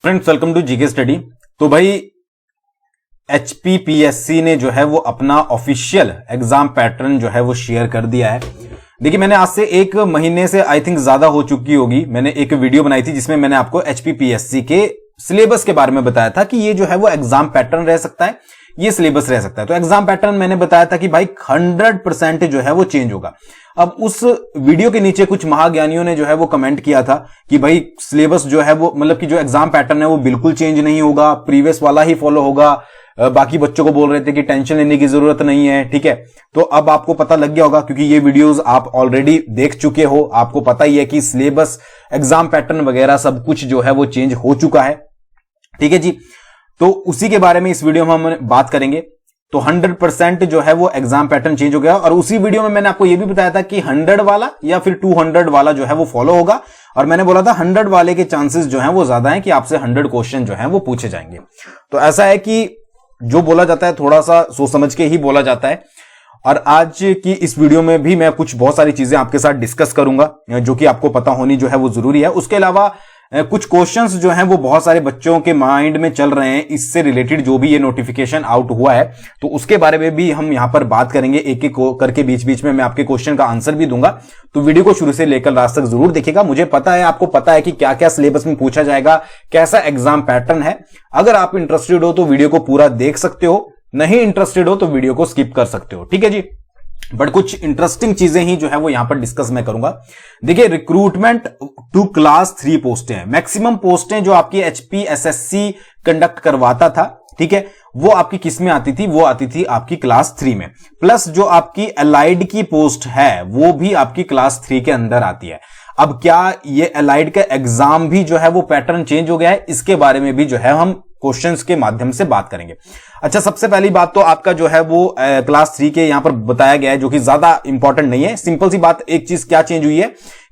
Friends, welcome to GK study. तो भाई HPPSC ने जो है वो अपना ऑफिशियल एग्जाम पैटर्न जो है वो शेयर कर दिया है। देखिए, मैंने आज से एक महीने से आई थिंक ज्यादा हो चुकी होगी, मैंने एक वीडियो बनाई थी जिसमें मैंने आपको एचपीपीएससी के सिलेबस के बारे में बताया था कि ये जो है वो एग्जाम पैटर्न रह सकता है, ये सिलेबस रह सकता है। तो एग्जाम पैटर्न मैंने बताया था कि भाई 100% जो है वो चेंज होगा। अब उस वीडियो के नीचे कुछ महाज्ञानियों ने जो है वो कमेंट किया था कि भाई सिलेबस जो है वो मतलब कि जो एग्जाम पैटर्न है वो बिल्कुल चेंज नहीं होगा, प्रीवियस वाला ही फॉलो होगा। बाकी बच्चों को बोल रहे थे कि टेंशन लेने की जरूरत नहीं है। ठीक है, तो अब आपको पता लग गया होगा क्योंकि ये वीडियोस आप ऑलरेडी देख चुके हो, आपको पता ही है कि सिलेबस, एग्जाम पैटर्न वगैरह सब कुछ जो है वो चेंज हो चुका है। ठीक है जी, तो उसी के बारे में इस वीडियो में हम बात करेंगे। तो 100% जो है वो एग्जाम पैटर्न चेंज हो गया और उसी वीडियो में मैंने आपको यह भी बताया था कि 100 वाला या फिर 200 वाला जो है वो फॉलो होगा। और मैंने बोला था 100 वाले के चांसेस जो हैं वो ज्यादा हैं कि आपसे 100 क्वेश्चन जो हैं वो पूछे जाएंगे। तो ऐसा है कि जो बोला जाता है थोड़ा सा सोच समझ के ही बोला जाता है। और आज की इस वीडियो में भी मैं कुछ बहुत सारी चीजें आपके साथ डिस्कस करूंगा जो कि आपको पता होनी जो है वो जरूरी है। उसके अलावा कुछ क्वेश्चंस जो हैं वो बहुत सारे बच्चों के माइंड में चल रहे हैं, इससे रिलेटेड जो भी ये नोटिफिकेशन आउट हुआ है तो उसके बारे में भी हम यहां पर बात करेंगे। एक एक करके बीच बीच में मैं आपके क्वेश्चन का आंसर भी दूंगा। तो वीडियो को शुरू से लेकर लास्ट तक जरूर देखिएगा। मुझे पता है, आपको पता है कि क्या क्या सिलेबस में पूछा जाएगा, कैसा एग्जाम पैटर्न है। अगर आप इंटरेस्टेड हो तो वीडियो को पूरा देख सकते हो, नहीं इंटरेस्टेड हो तो वीडियो को स्किप कर सकते हो। ठीक है जी, बट कुछ इंटरेस्टिंग चीजें ही जो है वो यहां पर डिस्कस मैं करूंगा। देखिए, रिक्रूटमेंट टू क्लास 3 पोस्टें हैं, मैक्सिमम पोस्टें जो आपकी एचपीएसएससी कंडक्ट करवाता था। ठीक है, वो आपकी किस में आती थी? वो आती थी आपकी क्लास 3 में। प्लस जो आपकी एलाइड की पोस्ट है वो भी आपकी क्लास 3 के अंदर आती है। अब क्या ये एलाइड का एग्जाम भी जो है वो पैटर्न चेंज हो गया है? इसके बारे में भी जो है हम क्वेश्चंस के माध्यम से बात करेंगे। अच्छा, सबसे पहली बात तो आपका जो है वो क्लास 3 के यहां पर बताया गया है जो कि ज्यादा इंपॉर्टेंट नहीं है। सिंपल सी बात, एक चीज क्या चेंज हुई है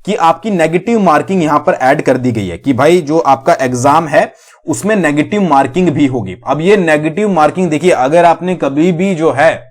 कि आपकी नेगेटिव मार्किंग यहां पर ऐड कर दी गई है कि भाई जो आपका एग्जाम है उसमें नेगेटिव मार्किंग भी होगी। अब ये नेगेटिव मार्किंग देखिए, अगर आपने कभी भी जो है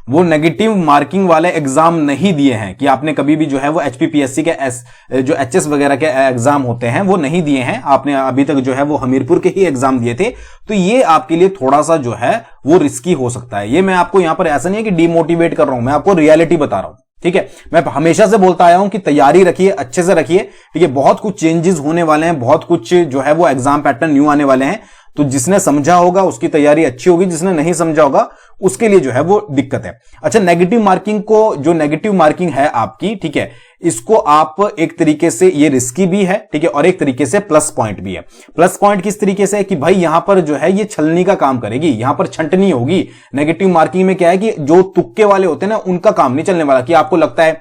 वो नेगेटिव मार्किंग वाले एग्जाम नहीं दिए हैं, कि आपने कभी भी जो है वो एचपीपीएससी के जो एचएस वगैरह के एग्जाम होते हैं वो नहीं दिए हैं, आपने अभी तक जो है वो हमीरपुर के ही एग्जाम दिए थे, तो ये आपके लिए थोड़ा सा जो है वो रिस्की हो सकता है। ये मैं आपको यहां पर ऐसा नहीं है कि डिमोटिवेट कर रहा हूं, मैं आपको रियलिटी बता रहा हूं। ठीक है, मैं हमेशा से बोलता आया हूं कि तैयारी रखिए, अच्छे से रखिए। ठीक है, बहुत कुछ चेंजेस होने वाले हैं, बहुत कुछ जो है वो एग्जाम पैटर्न न्यू आने वाले हैं। तो जिसने समझा होगा उसकी तैयारी अच्छी होगी, जिसने नहीं समझा होगा उसके लिए जो है वो दिक्कत है। अच्छा, नेगेटिव मार्किंग को, जो नेगेटिव मार्किंग है आपकी, ठीक है, इसको आप एक तरीके से ये रिस्की भी है, ठीक है, और एक तरीके से प्लस पॉइंट भी है। प्लस पॉइंट किस तरीके से है कि भाई यहां पर जो है ये छलनी का काम करेगी, यहां पर छंटनी होगी। नेगेटिव मार्किंग में क्या है कि जो तुक्के वाले होते हैं ना, उनका काम नहीं चलने वाला। कि आपको लगता है,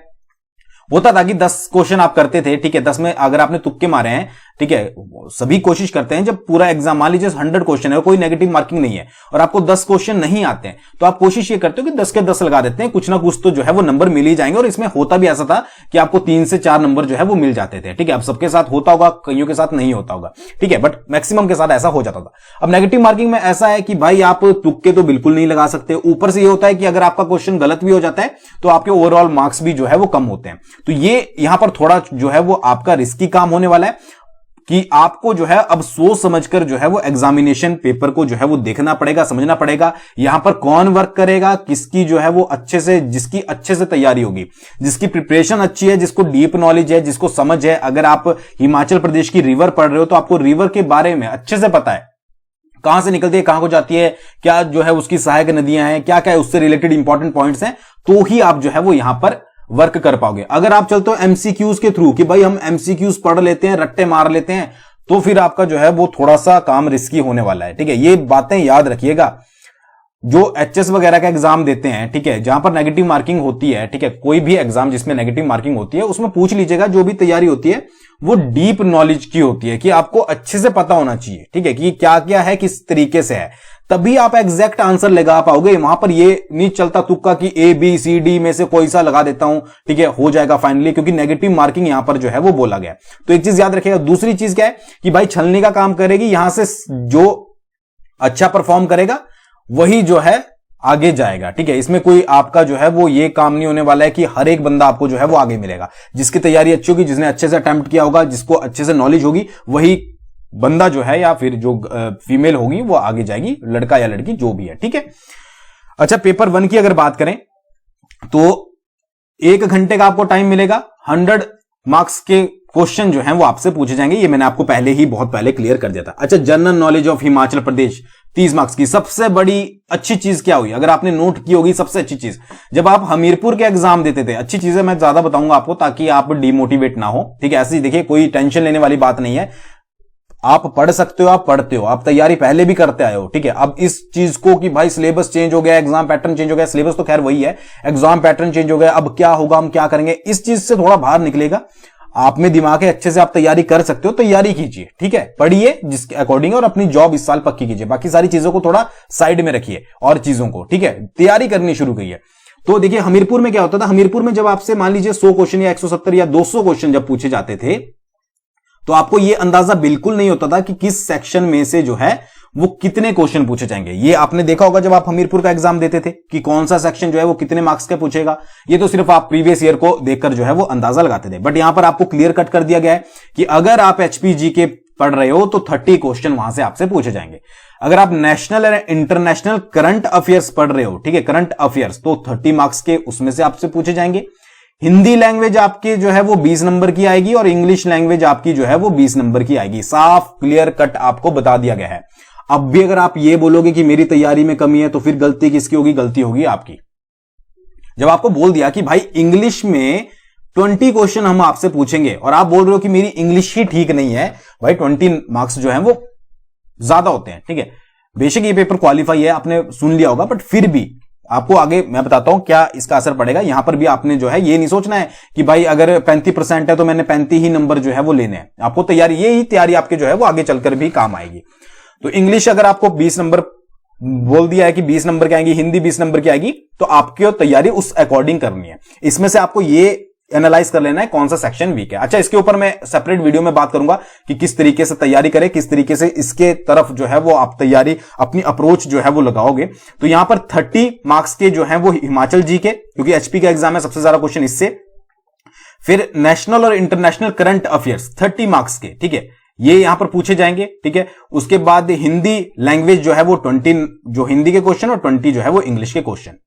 होता था कि 10 क्वेश्चन आप करते थे, ठीक है, 10 में अगर आपने तुक्के मारे हैं, ठीक है, सभी कोशिश करते हैं जब पूरा एग्जाम, मान लीजिए 100 क्वेश्चन है और कोई नेगेटिव मार्किंग नहीं है और आपको 10 क्वेश्चन नहीं आते हैं, तो आप कोशिश ये करते हो कि 10 के 10 लगा देते हैं, कुछ ना कुछ तो जो है वो नंबर मिल ही जाएंगे। और इसमें होता भी ऐसा था कि आपको 3 से 4 नंबर जो है वो मिल जाते थे। ठीक है, अब सबके साथ होता होगा, कईयों के साथ नहीं होता होगा, ठीक है, बट मैक्सिमम के साथ ऐसा हो जाता था। अब नेगेटिव मार्किंग में ऐसा है कि भाई आप तुक्के तो बिल्कुल नहीं लगा सकते। ऊपर से ये होता है कि अगर आपका क्वेश्चन गलत भी हो जाता है तो आपके ओवरऑल मार्क्स भी जो है वो कम होते हैं। तो ये यहां पर थोड़ा जो है वो आपका रिस्की काम होने वाला है कि आपको जो है अब सोच समझकर जो है वो एग्जामिनेशन पेपर को जो है वो देखना पड़ेगा, समझना पड़ेगा। यहां पर कौन वर्क करेगा, किसकी जो है वो अच्छे से, जिसकी अच्छे से तैयारी होगी, जिसकी प्रिपरेशन अच्छी है, जिसको डीप नॉलेज है, जिसको समझ है। अगर आप हिमाचल प्रदेश की रिवर पढ़ रहे हो तो आपको रिवर के बारे में अच्छे से पता है, कहां से निकलती है, कहां को जाती है, क्या जो है उसकी सहायक नदियां हैं, क्या क्या उससे रिलेटेड इंपॉर्टेंट पॉइंट्स हैं, तो ही आप जो है वो यहां पर वर्क कर पाओगे। अगर आप चलते हो एमसीक्यूज के थ्रू कि भाई हम एमसीक्यूज पढ़ लेते हैं, रट्टे मार लेते हैं, तो फिर आपका जो है वो थोड़ा सा काम रिस्की होने वाला है। ठीक है, ये बातें याद रखिएगा। जो एचएस वगैरह का एग्जाम देते हैं, ठीक है, जहां पर नेगेटिव मार्किंग होती है, ठीक है, कोई भी एग्जाम जिसमें नेगेटिव मार्किंग होती है उसमें पूछ लीजिएगा, जो भी तैयारी होती है वो डीप नॉलेज की होती है, कि आपको अच्छे से पता होना चाहिए, ठीक है, कि क्या क्या है, किस तरीके से है, तभी आप एग्जैक्ट आंसर लगा पाओगे। वहां पर ये नहीं चलता तुक्का कि ए बी सी डी में से कोई सा लगा देता हूं, ठीक है, हो जाएगा फाइनली, क्योंकि नेगेटिव मार्किंग यहां पर जो है वो बोला गया। तो एक चीज याद रखिएगा। दूसरी चीज क्या है कि भाई छलनी का काम करेगी, यहां से जो अच्छा परफॉर्म करेगा वही जो है आगे जाएगा। ठीक है, इसमें कोई आपका जो है वो ये काम नहीं होने वाला है कि हर एक बंदा आपको जो है वो आगे मिलेगा। जिसकी तैयारी अच्छी होगी, जिसने अच्छे से अटेम्प्ट किया होगा, जिसको अच्छे से नॉलेज होगी, वही बंदा जो है या फिर जो फीमेल होगी वो आगे जाएगी, लड़का या लड़की जो भी है, ठीक है। अच्छा, पेपर 1 की अगर बात करें तो 1 घंटे का आपको टाइम मिलेगा। 100 मार्क्स के क्वेश्चन जो हैं वो आपसे पूछे जाएंगे, ये मैंने आपको पहले ही बहुत पहले क्लियर कर दिया था। अच्छा, general knowledge of Himachal Pradesh 30 marks की। सबसे बड़ी अच्छी चीज क्या हुई, अगर आपने नोट की होगी, सबसे अच्छी चीज जब आप हमीरपुर के एग्जाम देते थे, अच्छी चीजें मैं ज्यादा बताऊंगा आपको ताकि आप डिमोटिवेट ना हो, ठीक है। ऐसे ही देखिए, कोई टेंशन लेने वाली बात नहीं है, आप पढ़ सकते हो, आप पढ़ते हो, आप तैयारी पहले भी करते आए हो, ठीक है। अब इस चीज को कि भाई सिलेबस चेंज हो गया, एग्जाम पैटर्न चेंज हो गया, सिलेबस तो खैर वही है, एग्जाम पैटर्न चेंज हो गया, अब क्या होगा, हम क्या करेंगे, इस चीज से थोड़ा बाहर निकलेगा। आप में दिमाग है, अच्छे से आप तैयारी कर सकते हो, तैयारी कीजिए, ठीक है, पढ़िए जिसके अकॉर्डिंग और अपनी जॉब इस साल पक्की कीजिए। बाकी सारी चीजों को थोड़ा साइड में रखिए और चीजों को, ठीक है, तैयारी करनी शुरू कीजिए। तो देखिए, हमीरपुर में क्या होता था, हमीरपुर में जब आपसे मान लीजिए 100 क्वेश्चन या 170 या 200 क्वेश्चन जब पूछे जाते थे तो आपको यह अंदाजा बिल्कुल नहीं होता था कि किस सेक्शन में से जो है वो कितने क्वेश्चन पूछे जाएंगे। ये आपने देखा होगा जब आप हमीरपुर का एग्जाम देते थे कि कौन सा सेक्शन जो है वो कितने मार्क्स का पूछेगा, ये तो सिर्फ आप प्रीवियस ईयर को देखकर जो है वो अंदाजा लगाते थे। बट यहां पर आपको क्लियर कट कर दिया गया है कि अगर आप एचपीजी के पढ़ रहे हो तो 30 क्वेश्चन वहां से आपसे पूछे जाएंगे। अगर आप नेशनल और इंटरनेशनल करंट अफेयर्स पढ़ रहे हो, ठीक है, करंट अफेयर्स, तो 30 मार्क्स के उसमें से आपसे पूछे जाएंगे। हिंदी लैंग्वेज आपकी जो है वो 20 नंबर की आएगी और इंग्लिश लैंग्वेज आपकी जो है वो 20 नंबर की आएगी। साफ क्लियर कट आपको बता दिया गया है। अब भी अगर आप ये बोलोगे कि मेरी तैयारी में कमी है तो फिर गलती किसकी होगी, गलती होगी आपकी। जब आपको बोल दिया कि भाई इंग्लिश में 20 क्वेश्चन हम आपसे पूछेंगे और आप बोल रहे हो कि मेरी इंग्लिश ही ठीक नहीं है, भाई 20 मार्क्स जो है वो ज्यादा होते हैं, ठीक है। बेशक ये पेपर क्वालिफाई है, आपने सुन लिया होगा, बट फिर भी आपको आगे मैं बताता हूं क्या इसका असर पड़ेगा। यहां पर भी आपने जो है ये नहीं सोचना है कि भाई अगर 35% है तो मैंने 35 ही नंबर जो है वो लेने हैं। आपको तैयारी, ये ही तैयारी आपके जो है वो आगे चलकर भी काम आएगी। तो इंग्लिश अगर आपको 20 नंबर बोल दिया है कि 20 नंबर की आएगी, हिंदी 20 नंबर की आएगी, तो आपकी तैयारी उस अकॉर्डिंग करनी है। इसमें से आपको ये एनालाइज कर लेना है कौन सा सेक्शन वीक है। अच्छा, इसके ऊपर मैं सेपरेट वीडियो में बात करूंगा कि किस तरीके से तैयारी करें, किस तरीके से इसके तरफ जो है वो आप तैयारी, अपनी अप्रोच जो है वो लगाओगे। तो यहां पर 30 मार्क्स के जो है वो हिमाचल जी के, क्योंकि एचपी का एग्जाम है, सबसे ज्यादा क्वेश्चन इससे। फिर नेशनल और इंटरनेशनल करंट अफेयर्स 30 मार्क्स के, ठीक है, ये यहां पर पूछे जाएंगे, ठीक है। उसके बाद हिंदी लैंग्वेज जो है वो 20 जो हिंदी के क्वेश्चन और 20 जो है वो इंग्लिश के क्वेश्चन।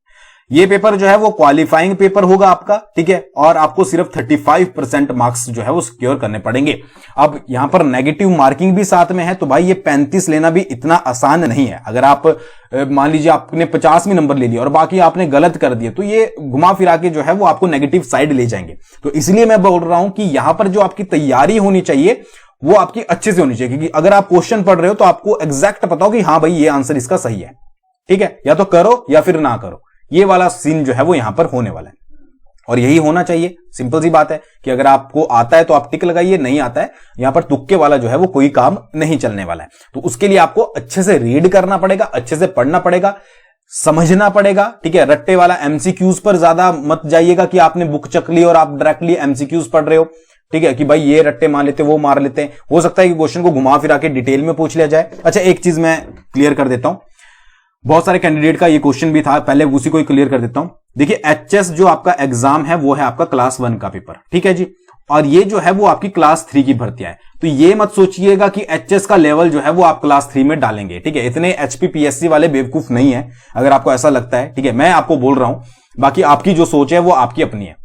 ये पेपर जो है वो क्वालिफाइंग पेपर होगा आपका, ठीक है, और आपको सिर्फ 35% मार्क्स जो है वो सिक्योर करने पड़ेंगे। अब यहां पर नेगेटिव मार्किंग भी साथ में है, तो भाई ये 35 लेना भी इतना आसान नहीं है। अगर आप मान लीजिए आपने 50 में नंबर ले लिया और बाकी आपने गलत कर दिया, तो ये घुमा फिरा के जो है वो आपको नेगेटिव साइड ले जाएंगे। तो इसलिए मैं बोल रहा हूं कि यहां पर जो आपकी तैयारी होनी चाहिए वो आपकी अच्छे से होनी चाहिए, क्योंकि अगर आप क्वेश्चन पढ़ रहे हो तो आपको एग्जैक्ट पता हो कि हाँ भाई ये आंसर इसका सही है, ठीक है, या तो करो या फिर ना करो। ये वाला सीन जो है वो यहां पर होने वाला है और यही होना चाहिए। सिंपल सी बात है कि अगर आपको आता है तो आप टिक लगाइए, नहीं आता है यहां पर तुक्के वाला जो है वो कोई काम नहीं चलने वाला है। तो उसके लिए आपको अच्छे से रीड करना पड़ेगा, अच्छे से पढ़ना पड़ेगा, समझना पड़ेगा, ठीक है। रट्टे वाला एमसीक्यूज पर ज्यादा मत जाइएगा कि आपने बुक चक ली और आप डायरेक्टली एमसीक्यूज पढ़ रहे हो, ठीक है, कि भाई ये रट्टे मार लेते वो मार लेते हैं। हो सकता है कि क्वेश्चन को घुमा फिरा के डिटेल में पूछ लिया जाए। अच्छा, एक चीज मैं क्लियर कर देता हूं, बहुत सारे कैंडिडेट का ये क्वेश्चन भी था, पहले उसी को ही क्लियर कर देता हूं। देखिए, एचएस जो आपका एग्जाम है वो है आपका क्लास 1 का पेपर, ठीक है जी, और ये जो है वो आपकी क्लास 3 की भर्ती है। तो ये मत सोचिएगा कि एचएस का लेवल जो है वो आप क्लास 3 में डालेंगे, ठीक है। इतने एचपीपीएससी वाले बेवकूफ नहीं है, अगर आपको ऐसा लगता है, ठीक है, मैं आपको बोल रहा हूं। बाकी आपकी जो सोच है वो आपकी अपनी है।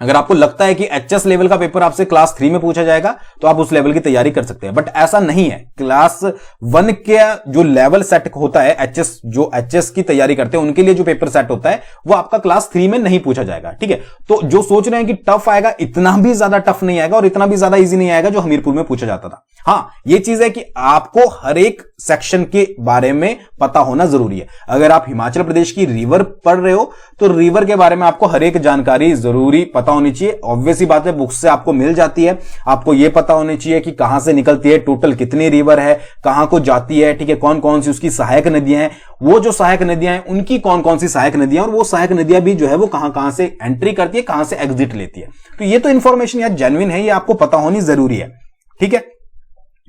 अगर आपको लगता है कि एचएस लेवल का पेपर आपसे क्लास 3 में पूछा जाएगा तो आप उस लेवल की तैयारी कर सकते हैं, बट ऐसा नहीं है। क्लास 1 के जो लेवल सेट होता है, एचएस जो एचएस की तैयारी करते हैं उनके लिए जो पेपर सेट होता है वो आपका क्लास 3 में नहीं पूछा जाएगा, ठीक है। तो जो सोच रहे हैं कि टफ आएगा, इतना भी ज्यादा टफ नहीं आएगा और इतना भी ज्यादा इजी नहीं आएगा जो हमीरपुर में पूछा जाता था। हाँ, ये चीज है कि आपको हर एक सेक्शन के बारे में पता होना जरूरी है। अगर आप हिमाचल प्रदेश की रिवर पढ़ रहे हो तो रिवर के बारे में आपको हर एक जानकारी जरूरी पता होनी चाहिए। ऑब्वियस ही बात है, बुक्स से आपको मिल जाती है। आपको यह पता होनी चाहिए कि कहां से निकलती है, टोटल कितनी रिवर है, कहां को जाती है, ठीक है, कौन कौन सी उसकी सहायक नदियां हैं, वो जो सहायक नदियां हैं उनकी कौन कौन सी सहायक नदियां, और वो सहायक नदियां भी जो है वो कहां कहां से एंट्री करती है, कहां से एग्जिट लेती है। तो ये तो इंफॉर्मेशन यार जेन्युइन है, ये आपको पता होनी जरूरी है, ठीक है।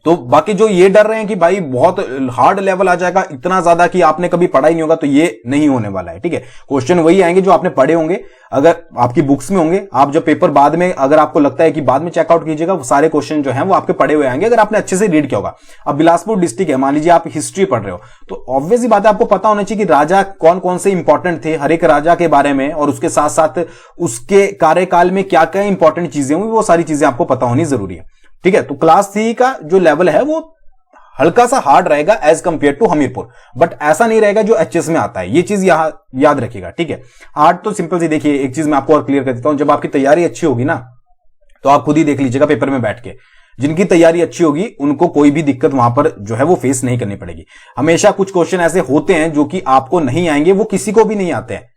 तो बाकी जो ये डर रहे हैं कि भाई बहुत हार्ड लेवल आ जाएगा इतना ज्यादा कि आपने कभी पढ़ा ही नहीं होगा, तो ये नहीं होने वाला है। ठीक है, क्वेश्चन वही आएंगे जो आपने पढ़े होंगे, अगर आपकी बुक्स में होंगे। आप जब पेपर बाद में, अगर आपको लगता है कि बाद में चेकआउट कीजिएगा, वो सारे क्वेश्चन जो हैं वो आपके पढ़े हुए आएंगे, अगर आपने अच्छे से रीड किया होगा। अब बिलासपुर डिस्ट्रिक्ट है, मान लीजिए आप हिस्ट्री पढ़ रहे हो, तो ऑब्वियस ही बात है आपको पता होना चाहिए कि राजा कौन कौन से इंपॉर्टेंट थे, हर एक राजा के बारे में, और उसके साथ साथ उसके कार्यकाल में क्या क्या इंपॉर्टेंट चीजें हुई, वो सारी चीजें आपको पता होनी जरूरी है। ठीक है, तो क्लास 3 का जो लेवल है वो हल्का सा हार्ड रहेगा as compare to Hamirpur, but ऐसा नहीं रहेगा जो एचएस में आता है, ये चीज यहां याद रखिएगा। ठीक है, हार्ड तो सिंपल सी, देखिए एक चीज मैं आपको और क्लियर कर देता हूं, जब आपकी तैयारी अच्छी होगी ना, तो आप खुद ही देख लीजिएगा पेपर में बैठ के, जिनकी तैयारी अच्छी होगी उनको कोई भी दिक्कत वहां पर जो है वो फेस नहीं करनी पड़ेगी। हमेशा कुछ क्वेश्चन ऐसे होते हैं जो कि आपको नहीं आएंगे, वो किसी को भी नहीं आते हैं,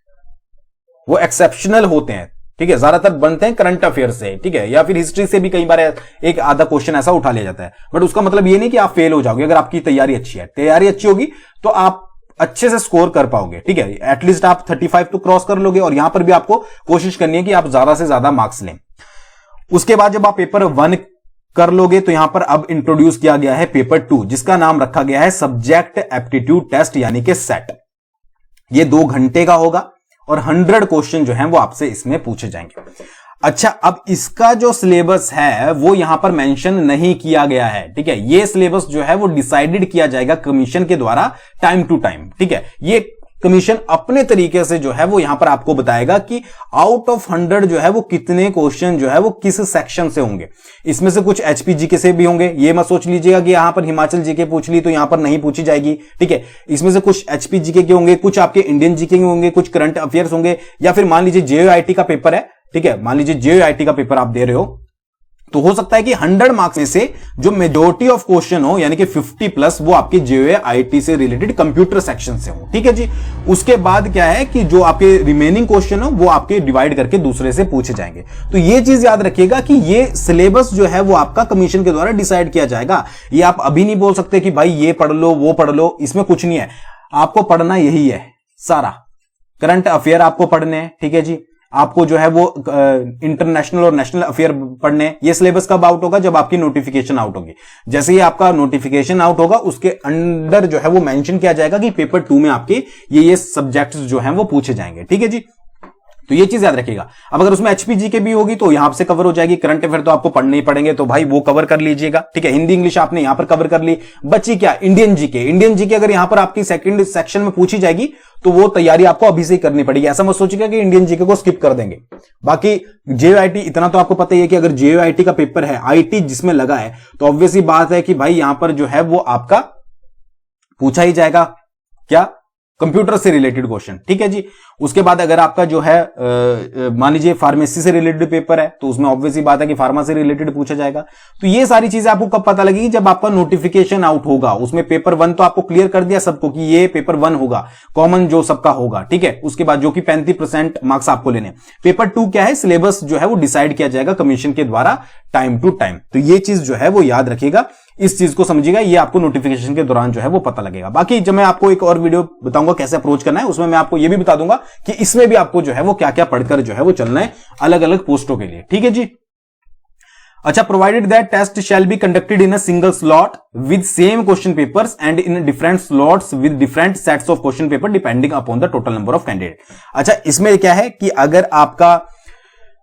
वो एक्सेप्शनल होते हैं। ठीक है, ज्यादातर बनते हैं करंट अफेयर से, ठीक है, या फिर हिस्ट्री से भी कई बार एक आधा क्वेश्चन ऐसा उठा लिया जाता है, बट उसका मतलब ये नहीं कि आप फेल हो जाओगे। अगर आपकी तैयारी अच्छी है, तैयारी अच्छी होगी तो आप अच्छे से स्कोर कर पाओगे। ठीक है, एटलीस्ट आप 35 तो क्रॉस कर लोगे, और यहां पर भी आपको कोशिश करनी है कि आप ज्यादा से ज्यादा मार्क्स लें। उसके बाद जब आप पेपर 1 कर लोगे, तो यहां पर अब इंट्रोड्यूस किया गया है पेपर 2, जिसका नाम रखा गया है सब्जेक्ट एप्टीट्यूड टेस्ट, यानी कि सेट। ये 2 घंटे का होगा और 100 क्वेश्चन जो हैं वो आपसे इसमें पूछे जाएंगे। अच्छा, अब इसका जो सिलेबस है वो यहां पर मेंशन नहीं किया गया है। ठीक है, ये सिलेबस जो है वो डिसाइडेड किया जाएगा कमीशन के द्वारा टाइम टू टाइम। ठीक है, ये कमीशन अपने तरीके से जो है वो यहां पर आपको बताएगा कि आउट ऑफ 100 जो है वो कितने क्वेश्चन जो है वो किस सेक्शन से होंगे। इसमें से कुछ एचपी जीके से भी होंगे, ये मत सोच लीजिएगा कि यहां पर हिमाचल जीके पूछ ली तो यहां पर नहीं पूछी जाएगी। ठीक है, इसमें से कुछ एचपी जीके के होंगे, कुछ आपके इंडियन जीके के होंगे, कुछ करंट अफेयर्स होंगे, या फिर मान लीजिए जेईआईटी का पेपर है। ठीक है, मान लीजिए जेईआईटी का पेपर आप दे रहे हो, तो हो सकता है कि 100 मार्क्स में से जो मेजॉरिटी ऑफ क्वेश्चन हो, यानी कि 50 प्लस, वो आपके जेईआईटी से रिलेटेड कंप्यूटर सेक्शन से हो। ठीक है जी, उसके बाद क्या है कि जो आपके रिमेनिंग क्वेश्चन हो वो आपके डिवाइड करके दूसरे से पूछे जाएंगे। तो ये चीज याद रखिएगा कि ये सिलेबस जो है वो आपका कमीशन के द्वारा डिसाइड किया जाएगा। ये आप अभी नहीं बोल सकते कि भाई ये पढ़ लो वो पढ़ लो, इसमें कुछ नहीं है। आपको पढ़ना यही है, सारा करंट अफेयर आपको पढ़ने हैं। ठीक है जी, आपको जो है वो इंटरनेशनल और नेशनल अफेयर पढ़ने। ये सिलेबस कब आउट होगा? जब आपकी नोटिफिकेशन आउट होगी। जैसे ही आपका नोटिफिकेशन आउट होगा उसके अंदर जो है वो मेंशन किया जाएगा कि पेपर 2 में आपके ये सब्जेक्ट्स जो हैं वो पूछे जाएंगे। ठीक है जी, तो ये चीज याद रखिएगा। अब अगर उसमें एचपीजी के भी होगी तो यहां से कवर हो जाएगी। करंट अफेयर तो आपको पढ़ने ही पड़ेंगे, तो भाई वो कवर कर लीजिएगा। ठीक है, हिंदी इंग्लिश आपने यहां पर कवर कर ली, बची क्या? Indian GK. इंडियन जीके अगर यहां पर आपकी सेकंड सेक्शन में पूछी जाएगी तो वो तैयारी आपको अभी से ही करनी पड़ेगी। ऐसा मत सोचिएगा कि इंडियन जीके को स्किप कर देंगे। बाकी जेईआईटी इतना तो आपको पता ही है कि अगर जेईआईटी का पेपर है, आईटी जिसमें लगा है, तो ऑब्वियस ही बात है कि भाई यहां पर जो है वो आपका पूछा ही जाएगा क्या? कंप्यूटर से रिलेटेड क्वेश्चन। ठीक है जी, उसके बाद अगर आपका जो है मान लीजिए फार्मेसी से रिलेटेड पेपर है तो उसमें ऑब्वियसली बात है कि फार्मा से रिलेटेड पूछा जाएगा। तो ये सारी चीजें आपको कब पता लगेगी? जब आपका नोटिफिकेशन आउट होगा। उसमें पेपर 1 तो आपको क्लियर कर दिया सबको कि ये पेपर 1 होगा, कॉमन जो सबका होगा। ठीक है, उसके बाद जो कि 35% मार्क्स आपको लेने। पेपर 2 क्या है? सिलेबस जो है वो डिसाइड किया जाएगा कमीशन के द्वारा टाइम टू टाइम। तो ये चीज जो है वो याद रखिएगा, इस चीज को समझिएगा, ये आपको नोटिफिकेशन के दौरान जो है वो पता लगेगा। बाकी जब मैं आपको एक और वीडियो बताऊंगा कैसे अप्रोच करना है, उसमें मैं आपको ये भी बता दूंगा कि इसमें भी आपको जो है वो क्या क्या पढ़कर जो है वो चलना है अलग अलग पोस्टों के लिए। ठीक है जी, अच्छा, provided that test shall be conducted in a single slot with same question papers and in different slots with different sets of question paper depending upon the total number of candidate. अच्छा, इसमें क्या है कि अगर आपका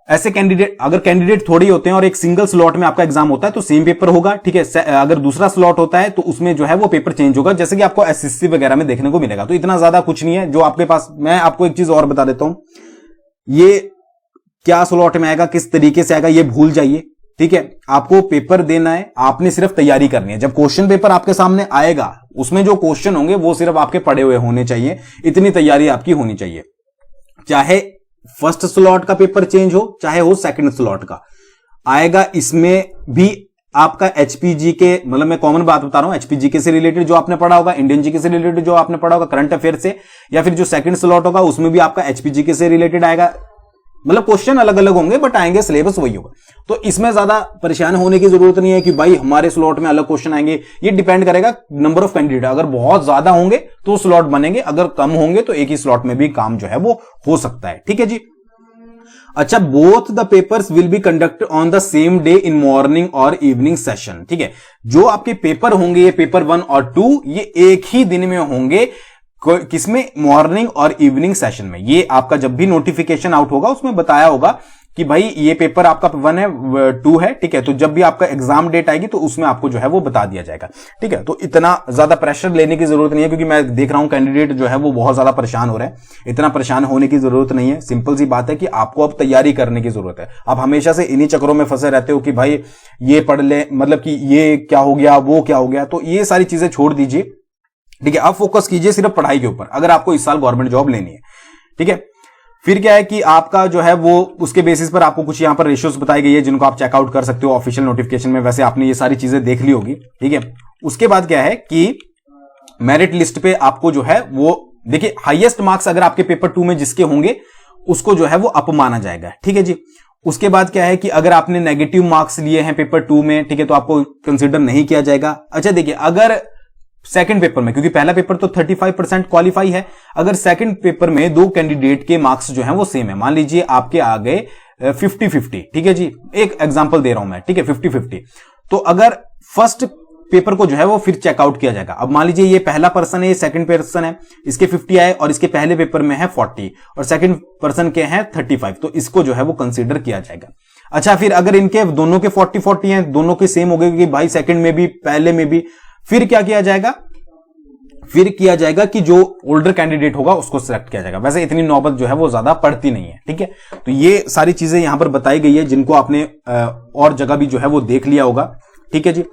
ऐसे candidate, अगर candidate थोड़े ही होते हैं और एक सिंगल स्लॉट में आपका एग्जाम होता है तो सेम पेपर होगा। ठीक है, अगर दूसरा स्लॉट होता है तो उसमें जो है वो पेपर चेंज होगा, जैसे कि आपको एसएससी वगैरह में देखने को मिलेगा। तो इतना ज्यादा कुछ नहीं है जो आपके पास। मैं आपको एक चीज और बता देता हूं, ये क्या स्लॉट में आएगा, किस तरीके से आएगा, ये भूल जाइए। ठीक है, आपको पेपर देना है, आपने सिर्फ तैयारी करनी है। जब क्वेश्चन पेपर आपके सामने आएगा उसमें जो क्वेश्चन होंगे वो सिर्फ आपके पढ़े हुए होने चाहिए, इतनी तैयारी आपकी होनी चाहिए। चाहे फर्स्ट स्लॉट का पेपर चेंज हो, चाहे हो सेकंड स्लॉट का आएगा, इसमें भी आपका एचपीजी के, मतलब मैं कॉमन बात बता रहा हूं, एचपीजी के से रिलेटेड जो आपने पढ़ा होगा, इंडियन जीके से रिलेटेड जो आपने पढ़ा होगा, करंट अफेयर से, या फिर जो सेकंड स्लॉट होगा उसमें भी आपका एचपीजी के से रिलेटेड आएगा। मतलब क्वेश्चन अलग अलग होंगे बट आएंगे, सिलेबस वही होगा। तो इसमें ज्यादा परेशान होने की जरूरत नहीं है कि भाई हमारे स्लॉट में अलग क्वेश्चन आएंगे। ये डिपेंड करेगा नंबर ऑफ कैंडिडेट। अगर बहुत ज्यादा होंगे तो स्लॉट बनेंगे, अगर कम होंगे तो एक ही स्लॉट में भी काम जो है वो हो सकता है। ठीक है जी, अच्छा, both the papers will be conducted on the same day in morning और इवनिंग सेशन। ठीक है, जो आपके पेपर होंगे ये पेपर 1 और 2 ये एक ही दिन में होंगे, किसमें, मॉर्निंग और इवनिंग सेशन में। ये आपका जब भी नोटिफिकेशन आउट होगा उसमें बताया होगा कि भाई ये पेपर आपका 1 है 2 है। ठीक है, तो जब भी आपका एग्जाम डेट आएगी तो उसमें आपको जो है वो बता दिया जाएगा। ठीक है, तो इतना ज्यादा प्रेशर लेने की जरूरत नहीं है, क्योंकि मैं देख रहा हूं कैंडिडेट जो है वो बहुत ज्यादा परेशान हो रहे हैं। इतना परेशान होने की जरूरत नहीं है, सिंपल सी बात है कि आपको अब तैयारी करने की जरूरत है। आप हमेशा से इन्हीं चक्रों में फंसे रहते हो कि भाई ये पढ़ ले, मतलब कि ये क्या हो गया वो क्या हो गया, तो ये सारी चीजें छोड़ दीजिए। ठीक है, आप फोकस कीजिए सिर्फ पढ़ाई के ऊपर, अगर आपको इस साल गवर्नमेंट जॉब लेनी है। ठीक है, फिर क्या है कि आपका जो है वो उसके बेसिस पर आपको कुछ यहां पर रेशियोज बताई गई है जिनको आप चेकआउट कर सकते हो ऑफिशियल नोटिफिकेशन में। वैसे आपने ये सारी चीजें देख ली होगी। ठीक है, उसके बाद क्या है कि मेरिट लिस्ट पे आपको जो है वो देखिए हाईएस्ट मार्क्स अगर आपके पेपर 2 में जिसके होंगे उसको जो है वो अप माना जाएगा। ठीक है जी, उसके बाद क्या है कि अगर आपने नेगेटिव मार्क्स लिए हैं पेपर 2 में, ठीक है, तो आपको कंसिडर नहीं किया जाएगा। अच्छा देखिए, अगर सेकंड पेपर में, क्योंकि पहला पेपर तो 35% क्वालिफाई है, अगर सेकंड पेपर में 2 कैंडिडेट के मार्क्स जो हैं वो सेम है, मान लीजिए आपके आ गए 50-50, ठीक है जी, एक एग्जांपल दे रहा हूं मैं, ठीक है, 50-50, तो अगर फर्स्ट पेपर को जो है वो फिर चेकआउट किया जाएगा। अब मान लीजिए ये पहला पर्सन है, ये सेकंड पर्सन है, इसके 50 आए और इसके पहले पेपर में है 40 और सेकंड पर्सन के हैं 35, तो इसको जो है वो कंसीडर किया जाएगा। अच्छा, फिर अगर इनके दोनों के 40-40 हैं, दोनों के सेम हो गए कि भाई सेकंड में भी पहले में भी, फिर क्या किया जाएगा, फिर किया जाएगा कि जो ओल्डर कैंडिडेट होगा उसको सिलेक्ट किया जाएगा। वैसे इतनी नौबत जो है वो ज्यादा पड़ती नहीं है। ठीक है, तो ये सारी चीजें यहां पर बताई गई है जिनको आपने और जगह भी जो है वो देख लिया होगा। ठीक है जी,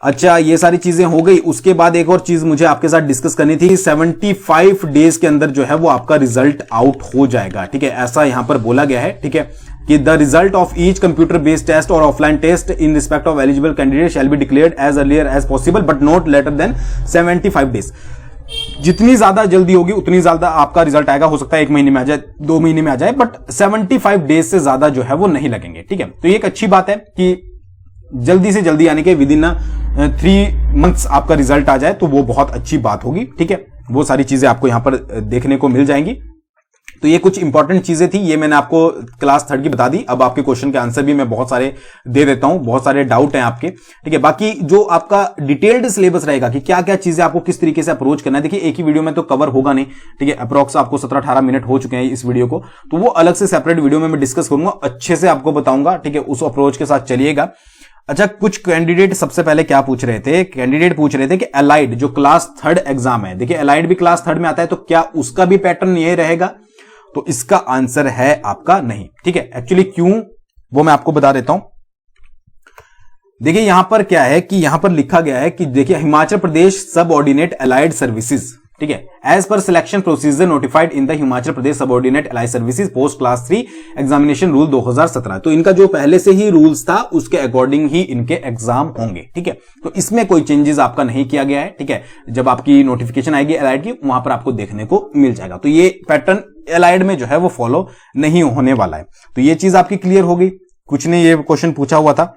अच्छा ये सारी चीजें हो गई। उसके बाद एक और चीज मुझे आपके साथ डिस्कस करनी थी, 75 डेज के अंदर जो है वो आपका रिजल्ट आउट हो जाएगा। ठीक है, ऐसा यहां पर बोला गया है। ठीक है, कि the result of each computer based test और offline test in respect of eligible candidate shall be declared as earlier as possible but not later than 75 days. जितनी ज्यादा जल्दी होगी उतनी ज्यादा आपका रिजल्ट आएगा। हो सकता है 1 महीने में आ जाए, 2 महीने में आ जाए, बट 75 डेज से ज्यादा जो है वो नहीं लगेंगे। ठीक है, तो ये एक अच्छी बात है कि जल्दी से जल्दी यानी कि विद इन 3 मंथ्स आपका रिजल्ट आ जाए, तो वो बहुत अच्छी बात होगी। ठीक है, वो सारी चीजें आपको यहां पर देखने को मिल जाएंगी। तो ये कुछ इंपॉर्टेंट चीजें थी, ये मैंने आपको क्लास 3 की बता दी। अब आपके क्वेश्चन के आंसर भी मैं बहुत सारे दे देता हूं, बहुत सारे डाउट हैं आपके। ठीक है, बाकी जो आपका डिटेल्ड सिलेबस रहेगा कि क्या क्या चीजें आपको किस तरीके से अप्रोच करना है, देखिए एक ही वीडियो में तो कवर होगा नहीं। ठीक है, अप्रोक्स आपको 17-18 मिनट हो चुके हैं इस वीडियो को, तो वो अलग से सेपरेट वीडियो में मैं डिस्कस करूंगा, अच्छे से आपको बताऊंगा। ठीक है, उस अप्रोच के साथ चलिएगा। अच्छा, कुछ कैंडिडेट सबसे पहले क्या पूछ रहे थे, कैंडिडेट पूछ रहे थे कि एलाइड जो क्लास 3 एग्जाम है, देखिए एलाइड भी क्लास 3 में आता है, तो क्या उसका भी पैटर्न यही रहेगा? तो इसका आंसर है आपका नहीं। ठीक है, एक्चुअली क्यों वो मैं आपको बता देता हूं। देखिए यहां पर क्या है कि यहां पर लिखा गया है कि देखिए Himachal Pradesh subordinate allied services, ठीक है, as per selection procedure notified in the Himachal Pradesh subordinate allied services post class 3 examination rule 2017। तो इनका जो पहले से ही रूल्स था उसके अकॉर्डिंग ही इनके एग्जाम होंगे। ठीक है, तो इसमें कोई चेंजेस आपका नहीं किया गया है। ठीक है, जब आपकी नोटिफिकेशन आएगी अलाइड की वहां पर आपको देखने को मिल जाएगा। तो ये पैटर्न एलाइड में जो है वो फॉलो नहीं होने वाला है। तो ये चीज आपकी क्लियर हो गई, कुछ नहीं, ये क्वेश्चन पूछा हुआ था।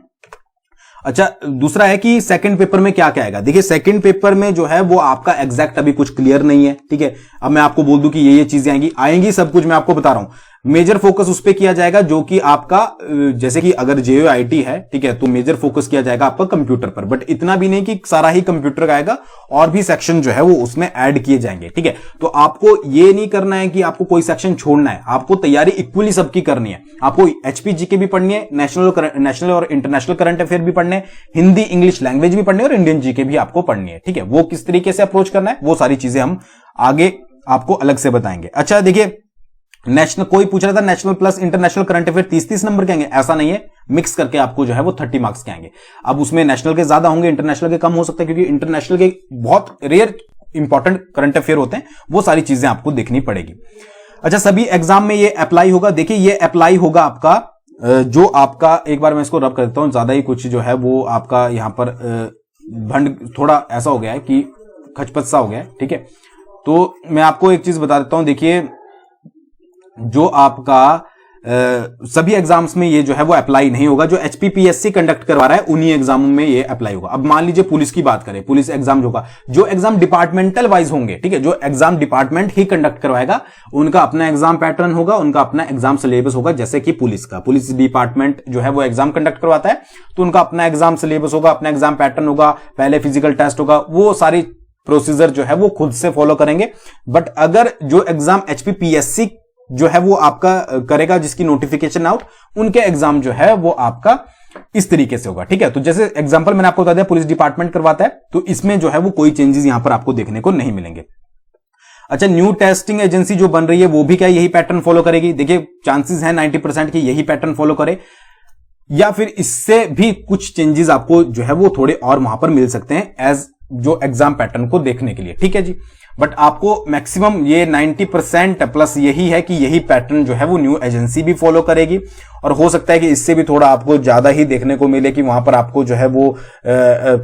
अच्छा, दूसरा है कि सेकंड पेपर में क्या क्या आएगा। देखिए सेकंड पेपर में जो है वो आपका एग्जैक्ट अभी कुछ क्लियर नहीं है। ठीक है, अब मैं आपको बोल दूं कि ये चीजें आएंगी सब कुछ मैं आपको बता रहा हूं। मेजर फोकस उस पे किया जाएगा जो कि आपका जैसे कि अगर JOIT है, ठीक है, तो मेजर फोकस किया जाएगा आपका कंप्यूटर पर, बट इतना भी नहीं कि सारा ही कंप्यूटर का आएगा, और भी सेक्शन जो है वो उसमें ऐड किए जाएंगे। ठीक है, तो आपको ये नहीं करना है कि आपको कोई सेक्शन छोड़ना है, आपको तैयारी इक्वली सबकी करनी है। आपको HPGK भी पढ़नी है, नेशनल और इंटरनेशनल करंट अफेयर भी पढ़ने, हिंदी इंग्लिश लैंग्वेज भी पढ़नी है, और इंडियन GK भी आपको पढ़नी है। ठीक है, वो किस तरीके से अप्रोच करना है वो सारी चीजें हम आगे आपको अलग से बताएंगे। अच्छा देखिए, नेशनल, कोई पूछ रहा था national plus international current affair 30-30 number के आएंगे, ऐसा नहीं है, मिक्स करके आपको जो है वो 30 मार्क्स के आएंगे। अब उसमें नेशनल के ज्यादा होंगे, इंटरनेशनल के कम हो सकते हैं, क्योंकि इंटरनेशनल के बहुत रेयर इंपॉर्टेंट करंट अफेयर होते हैं, वो सारी चीजें आपको देखनी पड़ेगी। अच्छा, सभी एग्जाम में ये अप्लाई होगा। देखिए ये अप्लाई होगा आपका जो आपका, एक बार मैं इसको रब कर देता हूं, ज्यादा ही कुछ जो है वो आपका यहां पर भंड थोड़ा ऐसा हो गया है कि खचपच सा हो गया है। ठीक है, तो मैं आपको एक चीज बता देता हूं। देखिए जो आपका सभी एग्जाम्स में ये जो है वो अप्लाई नहीं होगा। जो एचपीपीएससी कंडक्ट करवा रहा है उन्हीं एग्जामों में ये अप्लाई होगा। अब मान लीजिए पुलिस की बात करें, पुलिस एग्जाम होगा, जो एग्जाम डिपार्टमेंटल वाइज होंगे, ठीक है, जो एग्जाम डिपार्टमेंट ही कंडक्ट करवाएगा, उनका अपना एग्जाम पैटर्न होगा, उनका अपना एग्जाम सिलेबस होगा। जैसे कि पुलिस डिपार्टमेंट जो है वो एग्जाम कंडक्ट करवाता है, तो उनका अपना एग्जाम सिलेबस होगा, अपना एग्जाम पैटर्न होगा, पहले फिजिकल टेस्ट होगा, वो सारी प्रोसीजर जो है वो खुद से फॉलो करेंगे। बट अगर जो एग्जाम एचपीपीएससी जो है वो आपका करेगा, जिसकी नोटिफिकेशन आउट, उनके एग्जाम जो है वो आपका इस तरीके से होगा, ठीक है। तो जैसे एग्जांपल मैंने आपको बता दिया, पुलिस डिपार्टमेंट करवाता है, तो इसमें जो है वो कोई चेंजेस यहां पर आपको देखने को नहीं मिलेंगे। अच्छा, न्यू टेस्टिंग एजेंसी जो बन रही है वो भी क्या यही पैटर्न फॉलो करेगी? देखिए, चांसेस है 90% की यही पैटर्न फॉलो करे, या फिर इससे भी कुछ चेंजेस आपको जो है वो थोड़े और वहां पर मिल सकते हैं एज जो एग्जाम पैटर्न को देखने के लिए, ठीक है जी। बट आपको मैक्सिमम ये 90% प्लस यही है कि यही पैटर्न जो है वो न्यू एजेंसी भी फॉलो करेगी, और हो सकता है कि इससे भी थोड़ा आपको ज्यादा ही देखने को मिले कि वहां पर आपको जो है वो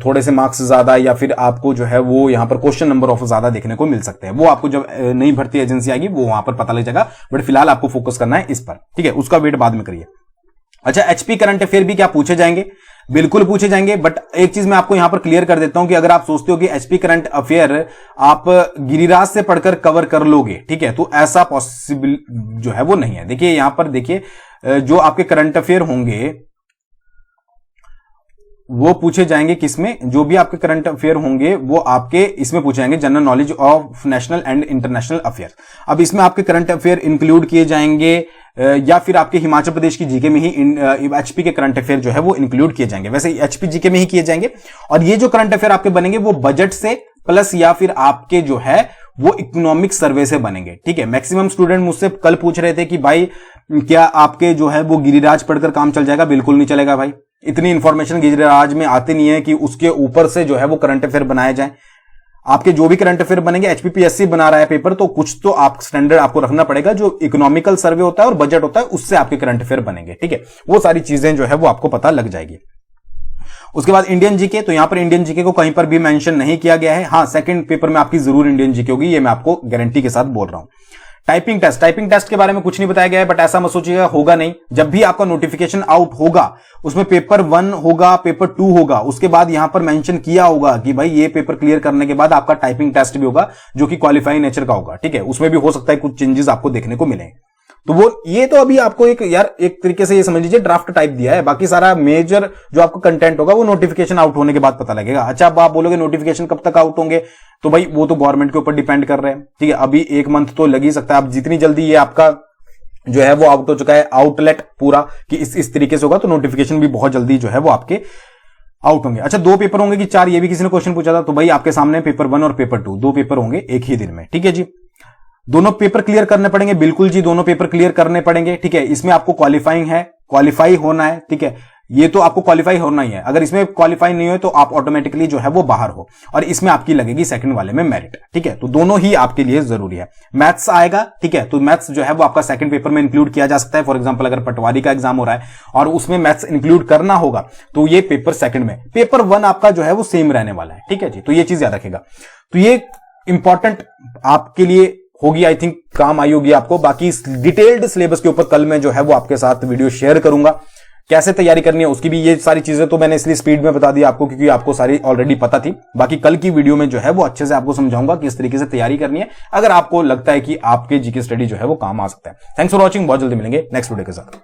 थोड़े से मार्क्स ज्यादा, या फिर आपको जो है वो यहां पर क्वेश्चन नंबर ऑफ ज्यादा देखने को मिल सकते हैं। वो आपको जब नई भर्ती एजेंसी आएगी वो वहां पर पता लग जाएगा, बट फिलहाल आपको फोकस करना है इस पर, ठीक है। उसका वेट बाद में करिए। अच्छा, एचपी करंट अफेयर भी क्या पूछे जाएंगे? बिल्कुल पूछे जाएंगे, बट एक चीज मैं आपको यहां पर क्लियर कर देता हूं कि अगर आप सोचते हो कि एचपी करंट अफेयर आप गिरिराज से पढ़कर कवर कर लोगे, ठीक है, तो ऐसा पॉसिबल जो है वो नहीं है। देखिए यहां पर देखिए, जो आपके करंट अफेयर होंगे वो पूछे जाएंगे किसमें? जो भी आपके करंट अफेयर होंगे वो आपके इसमें पूछे जाएंगे, general knowledge of national and international affair. अब इसमें आपके करंट अफेयर इंक्लूड किए जाएंगे, या फिर आपके हिमाचल प्रदेश की जीके में ही एचपी के करंट अफेयर जो है वो इंक्लूड किए जाएंगे। वैसे एचपी जीके में ही किए जाएंगे, और ये जो करंट अफेयर आपके बनेंगे वो बजट से प्लस या फिर आपके जो है वो इकोनॉमिक सर्वे से बनेंगे, ठीक है। मैक्सिमम स्टूडेंट मुझसे कल पूछ रहे थे कि भाई क्या आपके जो है वो गिरिराज पढ़कर काम चल जाएगा? बिल्कुल नहीं चलेगा भाई, इतनी इंफॉर्मेशन गिरिराज में आती नहीं है कि उसके ऊपर से जो है वो करंट अफेयर बनाए जाए। आपके जो भी करंट अफेयर बनेंगे, एचपीपीएससी बना रहा है पेपर, तो कुछ तो आप स्टैंडर्ड आपको रखना पड़ेगा, जो इकोनॉमिकल सर्वे होता है और बजट होता है, उससे आपके करंट अफेयर बनेंगे, ठीक है। वो सारी चीजें जो है वो आपको पता लग जाएगी। उसके बाद इंडियन जीके, तो यहां पर इंडियन जीके को कहीं पर भी मेंशन नहीं किया गया है। हाँ, सेकंड पेपर में आपकी जरूर इंडियन जीके होगी, ये मैं आपको गारंटी के साथ बोल रहा हूं। टाइपिंग टेस्ट के बारे में कुछ नहीं बताया गया है, बट ऐसा मत सोचिएगा होगा नहीं। जब भी आपका नोटिफिकेशन आउट होगा उसमें पेपर 1 होगा, पेपर 2 होगा, उसके बाद यहां पर मेंशन किया होगा कि भाई ये पेपर क्लियर करने के बाद आपका टाइपिंग टेस्ट भी होगा, जो कि क्वालिफाइंग नेचर का होगा, ठीक है। उसमें भी हो सकता है कुछ चेंजेस आपको देखने को मिले। तो वो ये तो अभी आपको एक तरीके से ये समझ लीजिए ड्राफ्ट टाइप दिया है, बाकी सारा मेजर जो आपका कंटेंट होगा वो नोटिफिकेशन आउट होने के बाद पता लगेगा। अच्छा, अब आप बोलोगे नोटिफिकेशन कब तक आउट होंगे? तो भाई वो तो गवर्नमेंट के ऊपर डिपेंड कर रहे हैं, ठीक है। अभी 1 मंथ तो लग ही सकता है। अब जितनी जल्दी ये आपका जो है वो आउट हो चुका है आउटलेट पूरा कि इस तरीके से होगा, तो नोटिफिकेशन भी बहुत जल्दी जो है वो आपके आउट होंगे। अच्छा, 2 पेपर होंगे कि 4, ये भी किसी ने क्वेश्चन पूछा था। तो भाई आपके सामने पेपर 1 और पेपर 2 2 पेपर होंगे एक ही दिन में, ठीक है जी। दोनों पेपर क्लियर करने पड़ेंगे, बिल्कुल जी, दोनों पेपर क्लियर करने पड़ेंगे, ठीक है। इसमें आपको क्वालिफाई होना है, ठीक है। ये तो आपको क्वालिफाई होना ही है। अगर इसमें क्वालिफाई नहीं हो तो आप ऑटोमेटिकली जो है वो बाहर हो, और इसमें आपकी लगेगी सेकंड वाले में मेरिट, ठीक है। तो दोनों ही आपके लिए जरूरी है। मैथ्स आएगा, ठीक है, तो मैथ्स जो है वो आपका सेकंड पेपर में इंक्लूड किया जा सकता है। फॉर एग्जांपल अगर पटवारी का एग्जाम हो रहा है और उसमें मैथ्स इंक्लूड करना होगा, तो ये पेपर सेकंड में, पेपर 1 आपका जो है वो सेम रहने वाला है, ठीक है जी। तो ये चीज याद रखेगा। तो ये इंपॉर्टेंट आपके लिए होगी, आई थिंक काम आई होगी आपको। बाकी डिटेल्ड सिलेबस के ऊपर कल मैं जो है वो आपके साथ वीडियो शेयर करूंगा, कैसे तैयारी करनी है उसकी भी। ये सारी चीजें तो मैंने इसलिए स्पीड में बता दी आपको क्योंकि आपको सारी ऑलरेडी पता थी। बाकी कल की वीडियो में जो है वो अच्छे से आपको समझाऊंगा किस तरीके से तैयारी करनी है, अगर आपको लगता है कि आपके जीके स्टडी जो है वो काम आ सकता है। थैंक्स फॉर वॉचिंग, बहुत जल्दी मिलेंगे नेक्स्ट वीडियो के साथ।